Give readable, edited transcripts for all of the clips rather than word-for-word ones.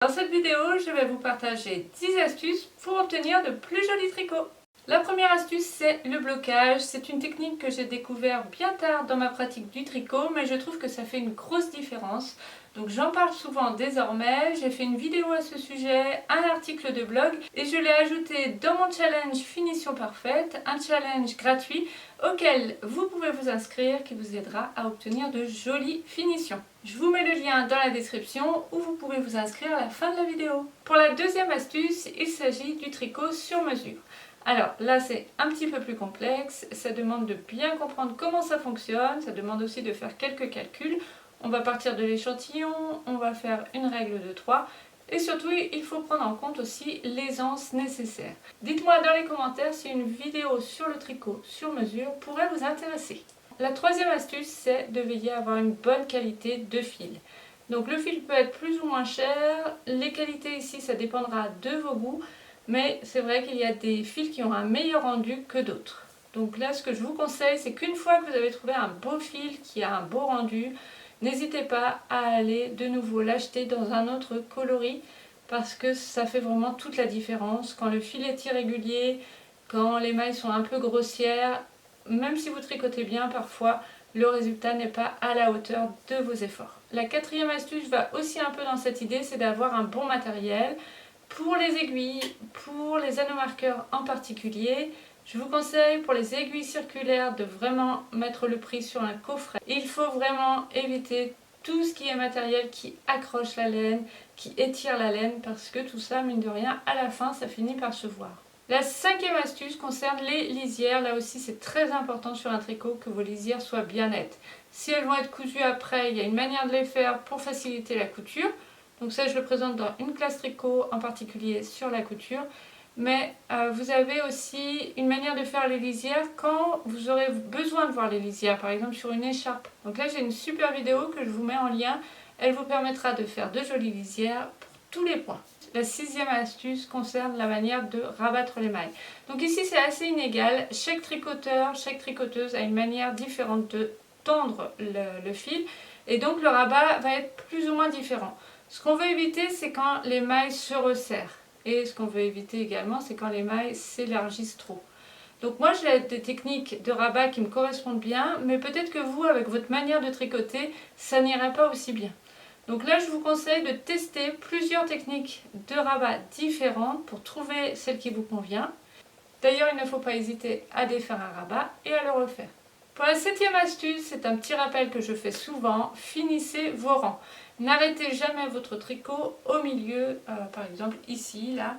Dans cette vidéo, je vais vous partager 10 astuces pour obtenir de plus jolis tricots. La première astuce, c'est le blocage. C'est une technique que j'ai découvert bien tard dans ma pratique du tricot, mais je trouve que ça fait une grosse différence. Donc j'en parle souvent désormais, j'ai fait une vidéo à ce sujet, un article de blog et je l'ai ajouté dans mon challenge Finition Parfaite, un challenge gratuit auquel vous pouvez vous inscrire qui vous aidera à obtenir de jolies finitions. Je vous mets le lien dans la description où vous pouvez vous inscrire à la fin de la vidéo. Pour la deuxième astuce, il s'agit du tricot sur mesure. Alors là c'est un petit peu plus complexe, ça demande de bien comprendre comment ça fonctionne, ça demande aussi de faire quelques calculs. On va partir de l'échantillon, on va faire une règle de 3 et surtout il faut prendre en compte aussi l'aisance nécessaire. Dites-moi dans les commentaires si une vidéo sur le tricot sur mesure pourrait vous intéresser. La troisième astuce, c'est de veiller à avoir une bonne qualité de fil. Donc le fil peut être plus ou moins cher, les qualités ici ça dépendra de vos goûts, mais c'est vrai qu'il y a des fils qui ont un meilleur rendu que d'autres. Donc là ce que je vous conseille, c'est qu'une fois que vous avez trouvé un beau fil qui a un beau rendu, n'hésitez pas à aller de nouveau l'acheter dans un autre coloris parce que ça fait vraiment toute la différence. Quand le fil est irrégulier, quand les mailles sont un peu grossières, même si vous tricotez bien, parfois le résultat n'est pas à la hauteur de vos efforts. La quatrième astuce va aussi un peu dans cette idée, c'est d'avoir un bon matériel. Pour les aiguilles, pour les anneaux marqueurs en particulier, je vous conseille pour les aiguilles circulaires de vraiment mettre le prix sur un coffret. Il faut vraiment éviter tout ce qui est matériel qui accroche la laine, qui étire la laine, parce que tout ça, mine de rien, à la fin, ça finit par se voir. La cinquième astuce concerne les lisières. Là aussi, c'est très important sur un tricot que vos lisières soient bien nettes. Si elles vont être cousues après, il y a une manière de les faire pour faciliter la couture. Donc ça, je le présente dans une classe tricot, en particulier sur la couture. Mais vous avez aussi une manière de faire les lisières quand vous aurez besoin de voir les lisières, par exemple sur une écharpe. Donc là, j'ai une super vidéo que je vous mets en lien. Elle vous permettra de faire de jolies lisières pour tous les points. La sixième astuce concerne la manière de rabattre les mailles. Donc ici, c'est assez inégal. Chaque tricoteur, chaque tricoteuse a une manière différente de tendre le fil. Et donc, le rabat va être plus ou moins différent. Ce qu'on veut éviter, c'est quand les mailles se resserrent. Et ce qu'on veut éviter également, c'est quand les mailles s'élargissent trop. Donc moi, j'ai des techniques de rabat qui me correspondent bien, mais peut-être que vous, avec votre manière de tricoter, ça n'irait pas aussi bien. Donc là, je vous conseille de tester plusieurs techniques de rabat différentes pour trouver celle qui vous convient. D'ailleurs, il ne faut pas hésiter à défaire un rabat et à le refaire. Pour la septième astuce, c'est un petit rappel que je fais souvent, finissez vos rangs. N'arrêtez jamais votre tricot au milieu, par exemple ici, là,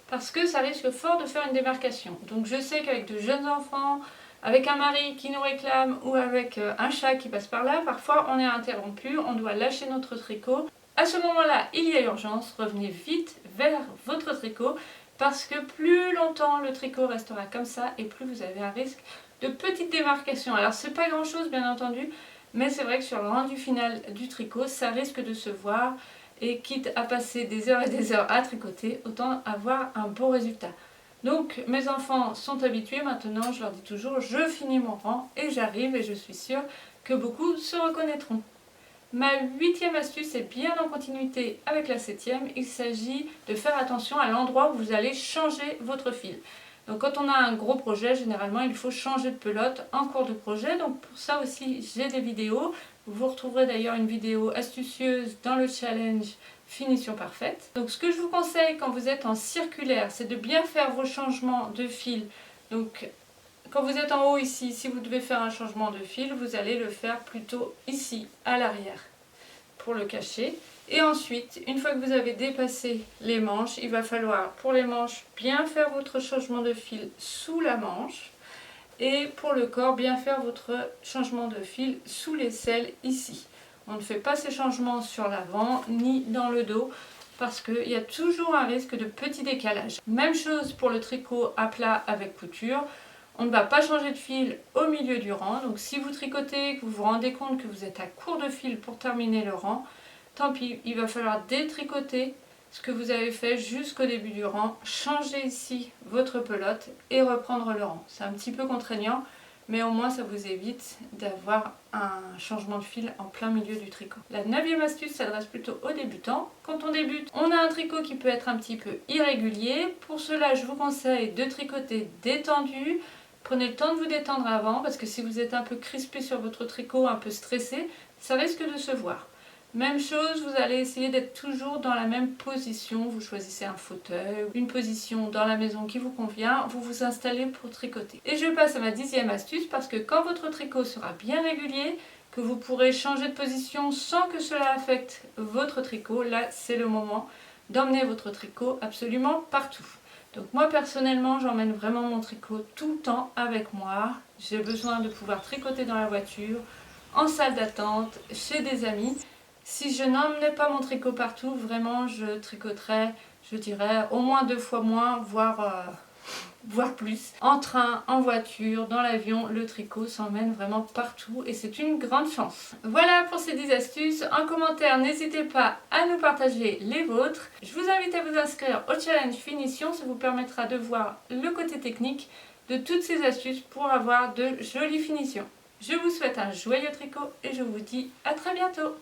parce que ça risque fort de faire une démarcation. Donc je sais qu'avec de jeunes enfants, avec un mari qui nous réclame ou avec un chat qui passe par là, parfois on est interrompu, on doit lâcher notre tricot. À ce moment-là, il y a urgence, revenez vite vers votre tricot parce que plus longtemps le tricot restera comme ça et plus vous avez un risque de petites démarcations. Alors c'est pas grand chose bien entendu, mais c'est vrai que sur le rendu final du tricot, ça risque de se voir et quitte à passer des heures et des heures à tricoter, autant avoir un beau résultat. Donc mes enfants sont habitués, maintenant je leur dis toujours je finis mon rang et j'arrive et je suis sûre que beaucoup se reconnaîtront. Ma huitième astuce est bien en continuité avec la septième, il s'agit de faire attention à l'endroit où vous allez changer votre fil. Donc quand on a un gros projet, généralement il faut changer de pelote en cours de projet, donc pour ça aussi j'ai des vidéos. Vous retrouverez d'ailleurs une vidéo astucieuse dans le challenge Finition Parfaite. Donc ce que je vous conseille quand vous êtes en circulaire, c'est de bien faire vos changements de fil. Donc quand vous êtes en haut ici, si vous devez faire un changement de fil, vous allez le faire plutôt ici, à l'arrière, pour le cacher. Et ensuite, une fois que vous avez dépassé les manches, il va falloir pour les manches bien faire votre changement de fil sous la manche. Et pour le corps, bien faire votre changement de fil sous l'aisselle ici. On ne fait pas ces changements sur l'avant ni dans le dos parce qu'il y a toujours un risque de petit décalage. Même chose pour le tricot à plat avec couture. On ne va pas changer de fil au milieu du rang. Donc si vous tricotez, que vous vous rendez compte que vous êtes à court de fil pour terminer le rang, tant pis, il va falloir détricoter ce que vous avez fait jusqu'au début du rang, changer ici votre pelote et reprendre le rang. C'est un petit peu contraignant, mais au moins ça vous évite d'avoir un changement de fil en plein milieu du tricot. La 9e astuce s'adresse plutôt aux débutants. Quand on débute, on a un tricot qui peut être un petit peu irrégulier. Pour cela, je vous conseille de tricoter détendu. Prenez le temps de vous détendre avant, parce que si vous êtes un peu crispé sur votre tricot, un peu stressé, ça risque de se voir. Même chose, vous allez essayer d'être toujours dans la même position. Vous choisissez un fauteuil, une position dans la maison qui vous convient, vous vous installez pour tricoter. Et je passe à ma 10e astuce, parce que quand votre tricot sera bien régulier, que vous pourrez changer de position sans que cela affecte votre tricot, là c'est le moment d'emmener votre tricot absolument partout. Donc moi personnellement, j'emmène vraiment mon tricot tout le temps avec moi. J'ai besoin de pouvoir tricoter dans la voiture, en salle d'attente, chez des amis. Si je n'emmenais pas mon tricot partout, vraiment je tricoterais, je dirais, au moins 2 fois moins, voire plus. En train, en voiture, dans l'avion, le tricot s'emmène vraiment partout et c'est une grande chance. Voilà pour ces 10 astuces. En commentaire, n'hésitez pas à nous partager les vôtres. Je vous invite à vous inscrire au challenge finition, ça vous permettra de voir le côté technique de toutes ces astuces pour avoir de jolies finitions. Je vous souhaite un joyeux tricot et je vous dis à très bientôt.